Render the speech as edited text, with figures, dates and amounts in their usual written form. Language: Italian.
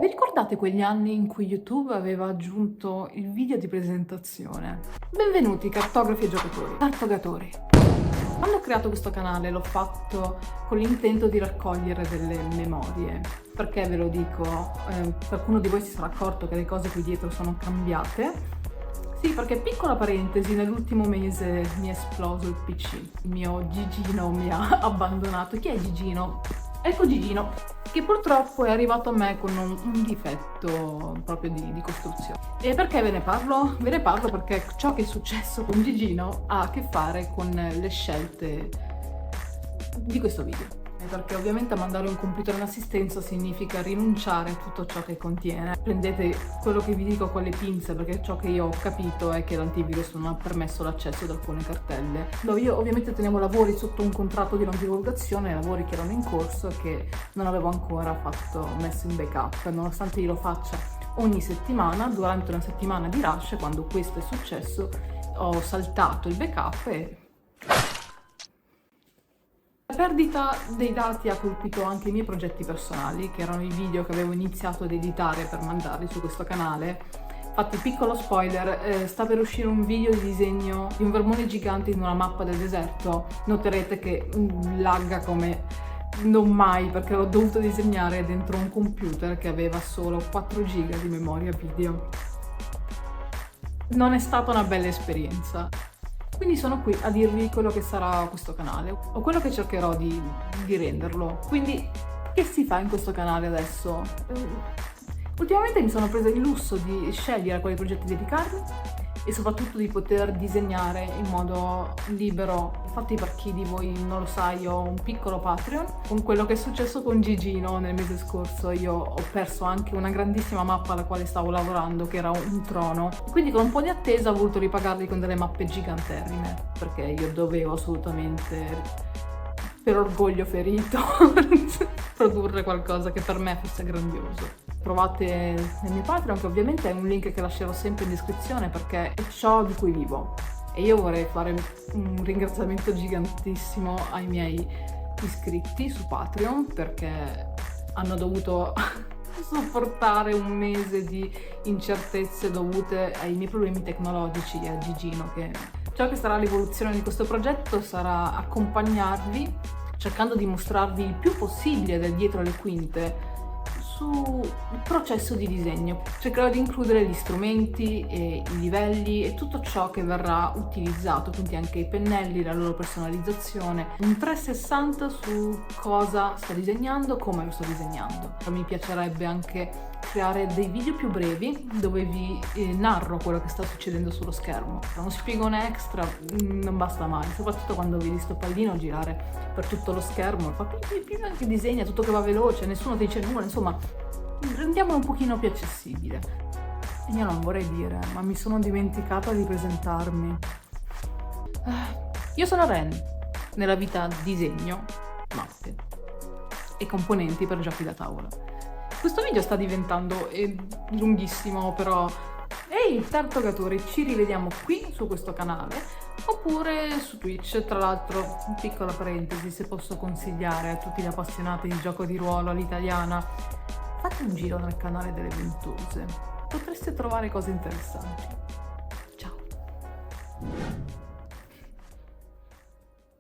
Vi ricordate quegli anni in cui YouTube aveva aggiunto il video di presentazione? Benvenuti cartografi e giocatori. Cartogatori. Quando ho creato questo canale l'ho fatto con l'intento di raccogliere delle memorie. Perché ve lo dico? Qualcuno di voi si sarà accorto che le cose qui dietro sono cambiate. Sì, perché piccola parentesi, nell'ultimo mese mi è esploso il PC. Il mio Gigino mi ha abbandonato. Chi è Gigino? Ecco Gigino, che purtroppo è arrivato a me con un difetto proprio di costruzione. E perché ve ne parlo? Ve ne parlo perché ciò che è successo con Gigino ha a che fare con le scelte di questo video. Perché ovviamente mandare un computer in assistenza significa rinunciare a tutto ciò che contiene. Prendete quello che vi dico con le pinze, perché ciò che io ho capito è che l'antivirus non ha permesso l'accesso ad alcune cartelle. No, io ovviamente tenevo lavori sotto un contratto di non divulgazione, lavori che erano in corso e che non avevo ancora messo in backup, nonostante io lo faccia ogni settimana. Durante una settimana di rush, quando questo è successo, ho saltato il backup e la perdita dei dati ha colpito anche i miei progetti personali, che erano i video che avevo iniziato ad editare per mandarli su questo canale. Infatti, piccolo spoiler, sta per uscire un video di disegno di un vermone gigante in una mappa del deserto. Noterete che lagga come non mai, perché l'ho dovuto disegnare dentro un computer che aveva solo 4 giga di memoria video. Non è stata una bella esperienza. Quindi sono qui a dirvi quello che sarà questo canale, o quello che cercherò di renderlo. Quindi, che si fa in questo canale adesso? Ultimamente mi sono presa il lusso di scegliere a quali progetti dedicarmi e soprattutto di poter disegnare in modo libero. Infatti, per chi di voi non lo sa, io ho un piccolo Patreon. Con quello che è successo con Gigino nel mese scorso, io ho perso anche una grandissima mappa alla quale stavo lavorando, che era un trono. Quindi con un po' di attesa ho voluto ripagarli con delle mappe giganterrime, perché io dovevo assolutamente, per orgoglio ferito, produrre qualcosa che per me fosse grandioso. Trovate nel mio Patreon, che ovviamente è un link che lascerò sempre in descrizione, perché è ciò di cui vivo. E io vorrei fare un ringraziamento gigantissimo ai miei iscritti su Patreon, perché hanno dovuto sopportare un mese di incertezze dovute ai miei problemi tecnologici e a Gigino. Che ciò che sarà l'evoluzione di questo progetto sarà accompagnarvi, cercando di mostrarvi il più possibile del dietro le quinte sul processo di disegno. Cercherò di includere gli strumenti e i livelli e tutto ciò che verrà utilizzato, quindi anche i pennelli, la loro personalizzazione, un 360 su cosa sto disegnando, come lo sto disegnando. Mi piacerebbe anche creare dei video più brevi dove vi narro quello che sta succedendo sullo schermo. Uno spiegone extra non basta mai, soprattutto quando vedi sto pallino girare per tutto lo schermo, fa che disegna, tutto che va veloce, nessuno ti dice nulla, insomma, rendiamolo un pochino più accessibile. E io non vorrei dire, ma mi sono dimenticata di presentarmi. Io sono Ren, nella vita disegno, mappe e componenti per giochi da tavola. Questo video sta diventando lunghissimo, però ehi cartogatori, ci rivediamo qui su questo canale oppure su Twitch. Tra l'altro, piccola parentesi, se posso consigliare a tutti gli appassionati di gioco di ruolo all'italiana, fate un giro nel canale delle Ventose, potreste trovare cose interessanti. Ciao!